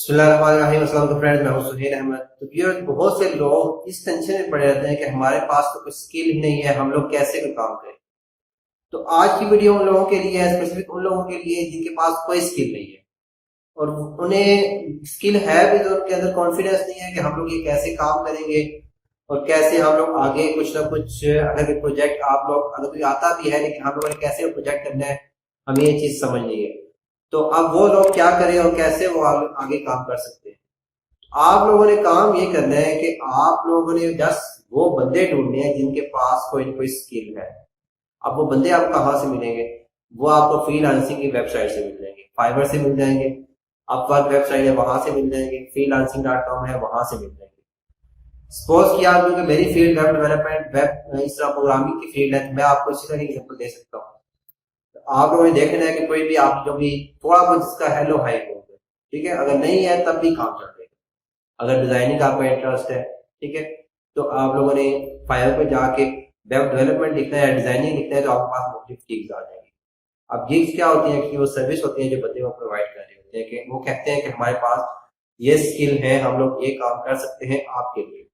अस्सलाम फ्रेंड्स, मैं हूं सुहेल अहमद। तो व्यूअर्स, बहुत से लोग इस टेंशन में पड़े रहते हैं कि हमारे पास तो कोई स्किल ही नहीं है, हम लोग कैसे कोई काम करें। तो आज की वीडियो उन लोगों के लिए है, स्पेसिफिक उन लोगों के लिए जिनके पास कोई स्किल नहीं है और उन्हें स्किल है भी तो उनके अंदर कॉन्फिडेंस नहीं है कि हम लोग ये कैसे काम करेंगे और कैसे हम लोग आगे कुछ ना कुछ, अगर कोई प्रोजेक्ट आप लोग अगर कोई आता भी है लेकिन हम लोगों ने कैसे प्रोजेक्ट करना है, हमें ये चीज समझ नहीं है। तो अब वो लोग क्या करें और कैसे वो आगे काम कर सकते हैं। आप लोगों ने काम ये करना है कि आप लोगों ने जस्ट वो बंदे ढूंढने हैं जिनके पास कोई ना कोई स्किल है। अब वो बंदे आप कहाँ से मिलेंगे? वो आपको फ्रीलांसिंग की वेबसाइट से मिल जाएंगे, फाइवर से मिल जाएंगे, अपवर्क वेबसाइट है वहां से मिल जाएंगे, freelancing.com है वहां से मिल जाएंगे। सपोज किया क्योंकि मेरी फील्ड वेब डेवलपमेंट, वेब इस तरह प्रोग्रामिंग की फील्ड है, तो मैं आपको इसी तरह की एग्जांपल दे सकता हूँ। आप लोगों ने देखना है कि कोई भी आप जो भी थोड़ा बहुत जिसका हेलो हाई होगा, ठीक है, अगर नहीं है तब भी काम चल जाएगा। अगर डिजाइनिंग का आपका इंटरेस्ट है, ठीक है, तो आप लोगों ने फाइवर पे जाके वेब डेवलपमेंट लिखना है या डिजाइनिंग लिखना है तो आपके पास मुख्तलिफ गिग्स आ जाएंगी। अब गिग्स क्या होती है कि वो सर्विस होती है जो बंदे को प्रोवाइड कर रहे होते हैं, कि वो कहते हैं कि हमारे पास ये स्किल है, हम लोग ये काम कर सकते हैं आपके लिए।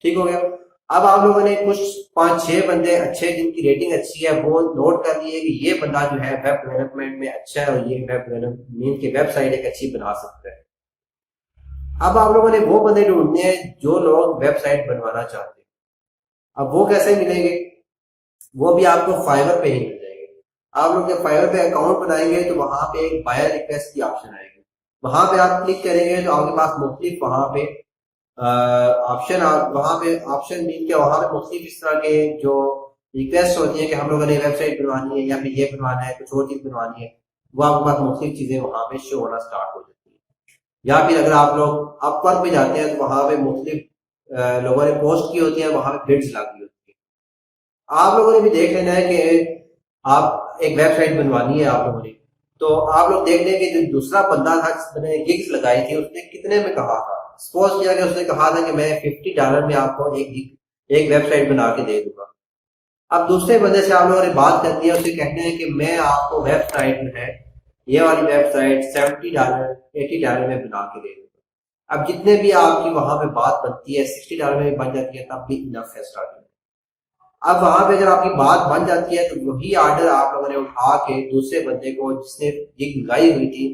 ठीक हो गया। अब आप लोगों ने कुछ 5-6 बंदे अच्छे जिनकी रेटिंग अच्छी है वो नोट कर लिए कि ये बंदा जो है वेब डेवलपमेंट में अच्छा है और ये वेब डेवलपमेंट की वेबसाइट एक अच्छी बना सकता है। अब आप लोगों ने वो बंदे ढूंढने हैं जो लोग वेबसाइट बनवाना चाहते हैं। अब वो कैसे मिलेंगे? वो भी आपको फाइवर पे ही मिल जाएंगे। आप लोग जब फाइवर पे अकाउंट बनाएंगे तो वहां पे एक बायर रिक्वेस्ट की ऑप्शन आएगी, वहां पे आप क्लिक करेंगे तो आपके पास मुख्तलिफ वहां पे ऑप्शन, वहां पे ऑप्शन मिल के वहां पे मुख्तलिफ इस तरह के जो रिक्वेस्ट होती है कि हम लोगों ने वेबसाइट बनवानी है या फिर ये बनवाना है, कुछ और चीज बनवानी है, वो आपके पास मुख्तलिफ चीजें वहां पे शो होना स्टार्ट हो जाती है। या फिर अगर आप लोग अपवर्क पे जाते हैं तो वहां पे मुख्तलिफ लोगों ने पोस्ट की होती है, वहां पे बिड्स लगी होती है। आप लोगों ने भी देख लेना है कि आप एक वेबसाइट बनवानी है आप लोगों ने, तो आप लोग देख लें कि जो दूसरा बंदा था जिसने गिग्स लगाई थी उसने कितने में कहा था। सपोज किया कि उसने कहा था कि मैं $50 में आपको एक वेबसाइट बना के दे दूंगा। अब दूसरे बंदे से आप लोगों ने बात करनी है, उसे कहना है कि मैं आपको वेबसाइट में है ये वाली वेबसाइट $70 $80 में बना के दे दूंगा। अब जितने भी आपकी वहां पे बात बनती है $60 में बन जाती है तब भी इनफ है स्टार्टिंग। अब वहां पे अगर आपकी बात बन जाती है तो वही ऑर्डर आप लोगों ने उठा के दूसरे बंदे को जिसने गिग लगाई हुई थी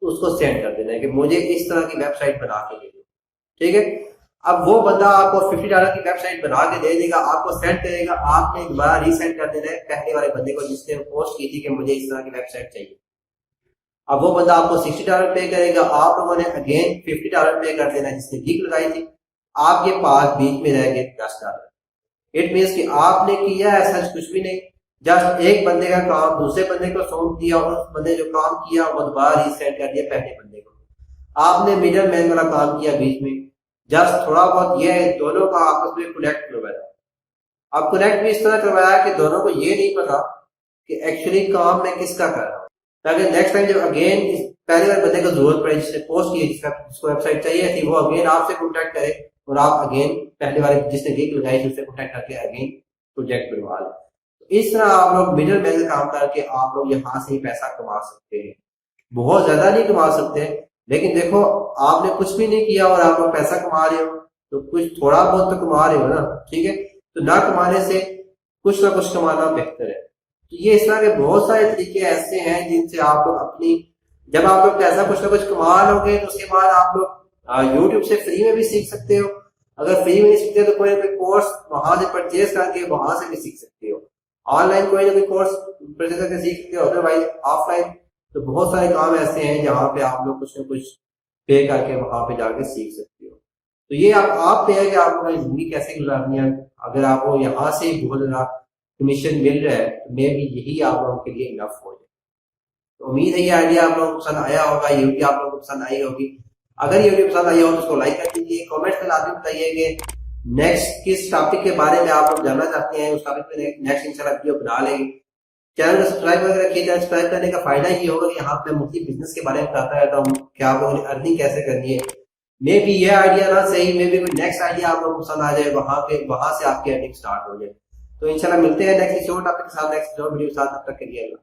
उसको सेंड कर देना है कि मुझे इस तरह की वेबसाइट बना के दे दो। ठीक है। अब वो बंदा आपको $50 की वेबसाइट बना के दे देगा, आपको सेंड करेगा, आपने दोबारा रीसेंड कर देना है पहले वाले बंदे को जिसने पोस्ट की थी कि मुझे इस तरह की वेबसाइट चाहिए। अब वो बंदा आपको $60 पे करेगा, आप लोगों ने अगेन $50 पे कर देना है जिसने गिग लगाई थी। आपके पास बीच में रहेंगे $10। इट मीन्स कि आपने किया है सच कुछ भी नहीं, जस्ट एक बंदे का काम दूसरे बंदे को सौंप दिया और उस बंदे जो काम किया वो दोबारा रीसेंड कर दिया पहले बंदे को। आपने मिडल मैन वाला काम किया बीच में, जस्ट थोड़ा बहुत ये दोनों का आपस में कनेक्ट करवाया। अब कनेक्ट भी इस तरह करवाया कि दोनों को ये नहीं पता कि एक्चुअली काम मैं किसका कर रहा हूँ, ताकि नेक्स्ट टाइम जब अगेन पहले वाले बंदे को जरूरत पड़े जिसने पोस्ट की जिसको वेबसाइट चाहिए थी वो अगेन आपसे कॉन्टेक्ट करे और आप अगेन पहले वाले जिसने गिग लगाई थी उससे कॉन्टेक्ट करके अगेन प्रोजेक्ट बनवा लें। तो इस तरह आप लोग मिडल मैन का काम करके आप लोग यहाँ से ही पैसा कमा सकते हैं। बहुत ज्यादा नहीं कमा सकते, लेकिन देखो आपने कुछ भी नहीं किया और आप लोग पैसा कमा रहे हो तो कुछ थोड़ा बहुत तो कमा रहे हो ना। ठीक है, तो ना कमाने से कुछ ना कुछ कमाना बेहतर है। तो ये इस तरह के बहुत सारे तरीके ऐसे हैं जिनसे आप लोग अपनी, जब आप लोग पैसा कुछ ना कुछ कमा लोगे तो उसके बाद आप लोग YouTube से फ्री में भी सीख सकते हो। अगर फ्री में नहीं सीखते तो कोई ना कोई कोर्स वहां से परचेज करके वहां से भी सीख सकते हो। ऑनलाइन कोई ना कोई कोर्स परचेज करके सीख सकते हो, अदरवाइज ऑफलाइन तो बहुत सारे काम ऐसे हैं जहाँ पे आप लोग कुछ ना कुछ पे करके वहां पे जाके सीख सकते हो। तो ये आप पे है कि आपको जिंदगी कैसे गुजारनी है। अगर आपको यहाँ से बहुत ज्यादा कमीशन मिल रहा है तो मे भी यही आप लोगों के लिए इनफ हो जाए। तो उम्मीद है ये आइडिया आप लोगों को पसंद आया होगा, ये वीडियो आप लोगों को पसंद आई होगी। अगर ये वीडियो पसंद आई हो तो उसको लाइक कर दीजिए, कमेंट में लाजमी बताइए कि नेक्स्ट किस टॉपिक के बारे में आप लोग जानना चाहते हैं, उस टॉपिक पे नेक्स्ट इंशाल्लाह वीडियो बना लेंगे। चैनल को सब्सक्राइब करके रखिए। सब्सक्राइब करने का फायदा ये होगा कि यहाँ पे मुफ्त बिजनेस के बारे में बताता रहता हूँ कि आप लोगों ने अर्निंग कैसे करनी है। मे भी ये आइडिया ना सही, मे भी कोई नेक्स्ट आइडिया आप लोगों को पसंद आ जाए, वहां से आपकी अर्निंग स्टार्ट हो जाए। तो इंशाल्लाह मिलते हैं नेक्स्ट टॉपिक के साथ, नेक्स्ट वीडियो के साथ। तब तक के लिए अल्लाह।